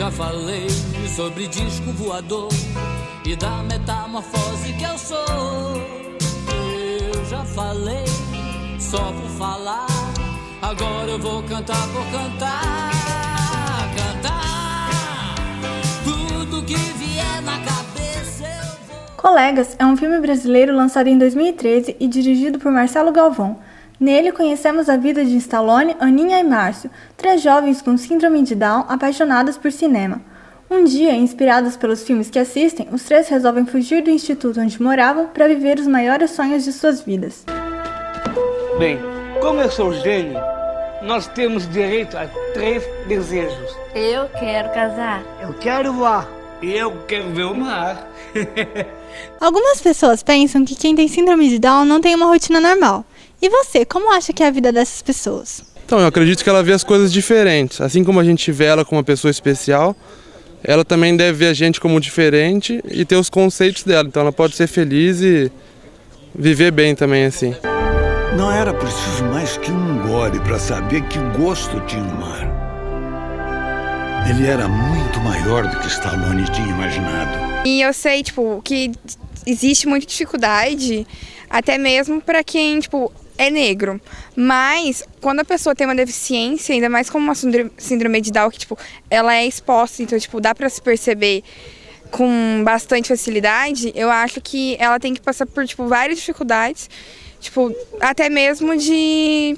já falei sobre disco voador e da metamorfose que eu sou. Eu já falei só por falar, agora eu vou cantar por cantar. Cantar tudo que vier na cabeça eu vou. Colegas é um filme brasileiro lançado em 2013 e dirigido por Marcelo Galvão. Nele conhecemos a vida de Stallone, Aninha e Márcio, 3 jovens com síndrome de Down apaixonados por cinema. Um dia, inspirados pelos filmes que assistem, os 3 resolvem fugir do instituto onde moravam para viver os maiores sonhos de suas vidas. Bem, como eu sou gênio, nós temos direito a 3 desejos. Eu quero casar. Eu quero voar. E eu quero ver o mar. Algumas pessoas pensam que quem tem síndrome de Down não tem uma rotina normal. E você, como acha que é a vida dessas pessoas? Então, eu acredito que ela vê as coisas diferentes. Assim como a gente vê ela como uma pessoa especial, ela também deve ver a gente como diferente e ter os conceitos dela. Então ela pode ser feliz e viver bem também assim. Não era preciso mais que um gole para saber que gosto tinha o mar. Ele era muito maior do que Stallone tinha imaginado. E eu sei, que existe muita dificuldade, até mesmo para quem, é negro. Mas, quando a pessoa tem uma deficiência, ainda mais como uma síndrome de Down, que, ela é exposta, então, dá para se perceber com bastante facilidade, eu acho que ela tem que passar por, várias dificuldades, até mesmo de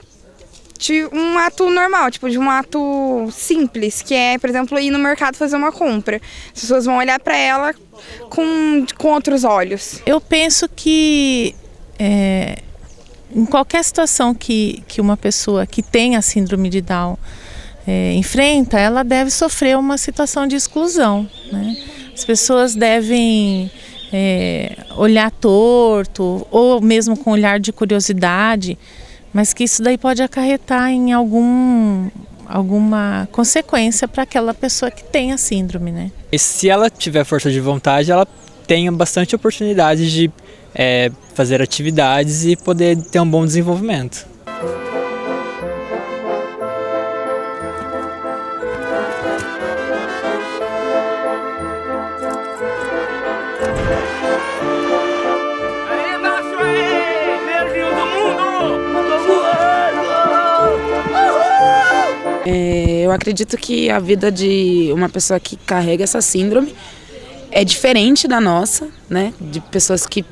um ato normal, de um ato simples, que é, por exemplo, ir no mercado fazer uma compra. As pessoas vão olhar para ela com outros olhos. Eu penso que em qualquer situação que uma pessoa que tem a síndrome de Down enfrenta, ela deve sofrer uma situação de exclusão, né? As pessoas devem olhar torto, ou mesmo com olhar de curiosidade, mas que isso daí pode acarretar em alguma consequência para aquela pessoa que tem a síndrome, né? E se ela tiver força de vontade, ela tem bastante oportunidade de fazer atividades e poder ter um bom desenvolvimento. Eu acredito que a vida de uma pessoa que carrega essa síndrome é diferente da nossa, né? De pessoas que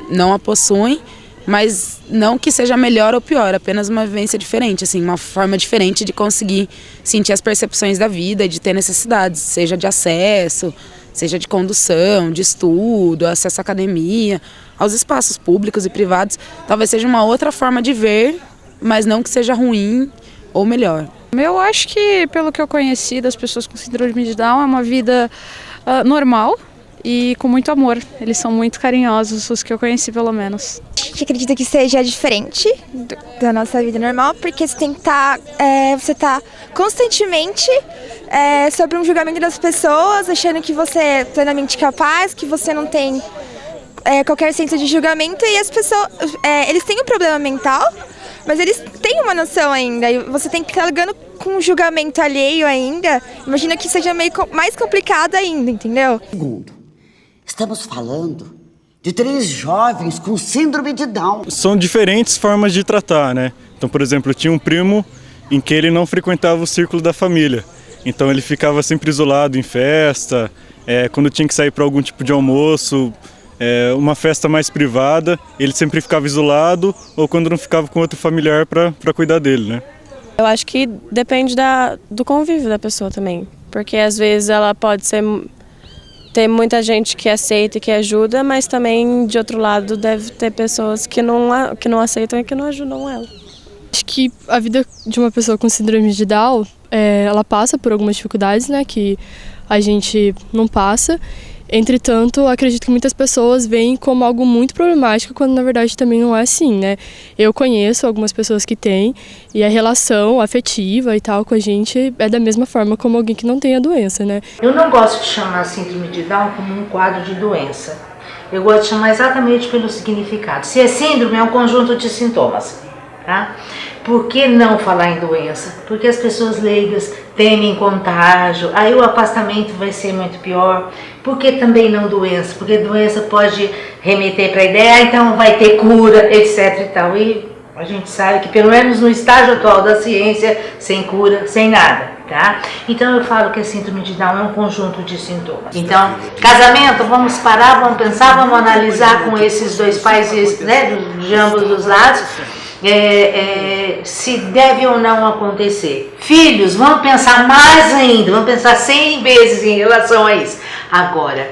não a possuem, mas não que seja melhor ou pior, apenas uma vivência diferente, assim, uma forma diferente de conseguir sentir as percepções da vida e de ter necessidades, seja de acesso, seja de condução, de estudo, acesso à academia, aos espaços públicos e privados. Talvez seja uma outra forma de ver, mas não que seja ruim ou melhor. Eu acho que, pelo que eu conheci das pessoas com síndrome de Down, é uma vida normal e com muito amor. Eles são muito carinhosos, os que eu conheci pelo menos. A gente acredita que seja diferente da nossa vida normal, porque você tem que você tá constantemente sobre um julgamento das pessoas, achando que você é plenamente capaz, que você não tem qualquer senso de julgamento, e as pessoas, eles têm um problema mental, mas eles têm uma noção ainda, e você tem que estar lidando com um julgamento alheio ainda. Imagina que seja meio mais complicado ainda, entendeu? Segundo, estamos falando de 3 jovens com síndrome de Down. São diferentes formas de tratar, né? Então, por exemplo, eu tinha um primo em que ele não frequentava o círculo da família. Então ele ficava sempre isolado em festa, quando tinha que sair para algum tipo de almoço, uma festa mais privada, ele sempre ficava isolado, ou quando não ficava com outro familiar para cuidar dele, né? Eu acho que depende do convívio da pessoa também, porque às vezes ela pode ter muita gente que aceita e que ajuda, mas também, de outro lado, deve ter pessoas que não aceitam e que não ajudam ela. Acho que a vida de uma pessoa com síndrome de Down, ela passa por algumas dificuldades, né, que a gente não passa. Entretanto, acredito que muitas pessoas veem como algo muito problemático, quando na verdade também não é assim, né? Eu conheço algumas pessoas que têm, e a relação afetiva e tal com a gente é da mesma forma como alguém que não tem a doença, né? Eu não gosto de chamar a síndrome de Down como um quadro de doença. Eu gosto de chamar exatamente pelo significado. Se é síndrome, é um conjunto de sintomas, tá? Por que não falar em doença? Porque as pessoas leigas temem contágio, aí o afastamento vai ser muito pior. Por que também não doença? Porque doença pode remeter para a ideia, então vai ter cura, etc. e tal. E a gente sabe que, pelo menos no estágio atual da ciência, sem cura, sem nada, tá? Então eu falo que a síndrome de Down é um conjunto de sintomas. Então, casamento, vamos parar, vamos pensar, vamos analisar com esses dois pais, né, de ambos os lados, se deve ou não acontecer. Filhos, vamos pensar mais ainda, vamos pensar 100 vezes em relação a isso. Agora,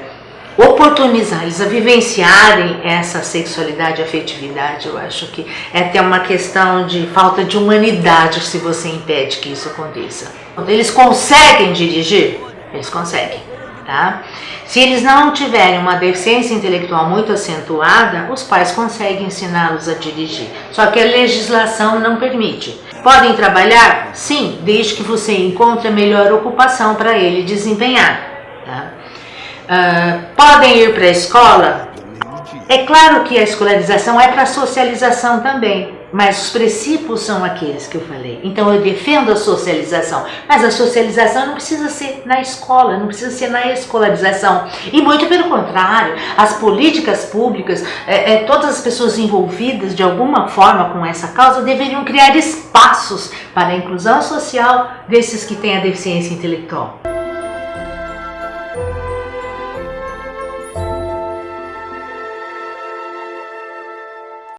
oportunizar eles a vivenciarem essa sexualidade e afetividade, eu acho que é até uma questão de falta de humanidade se você impede que isso aconteça. Eles conseguem dirigir? Eles conseguem, tá? Se eles não tiverem uma deficiência intelectual muito acentuada, os pais conseguem ensiná-los a dirigir. Só que a legislação não permite. Podem trabalhar? Sim, desde que você encontre a melhor ocupação para ele desempenhar, tá? Podem ir para a escola? É claro que a escolarização é para socialização também, mas os princípios são aqueles que eu falei. Então eu defendo a socialização, mas a socialização não precisa ser na escola, não precisa ser na escolarização. E muito pelo contrário, as políticas públicas, todas as pessoas envolvidas de alguma forma com essa causa deveriam criar espaços para a inclusão social desses que têm a deficiência intelectual.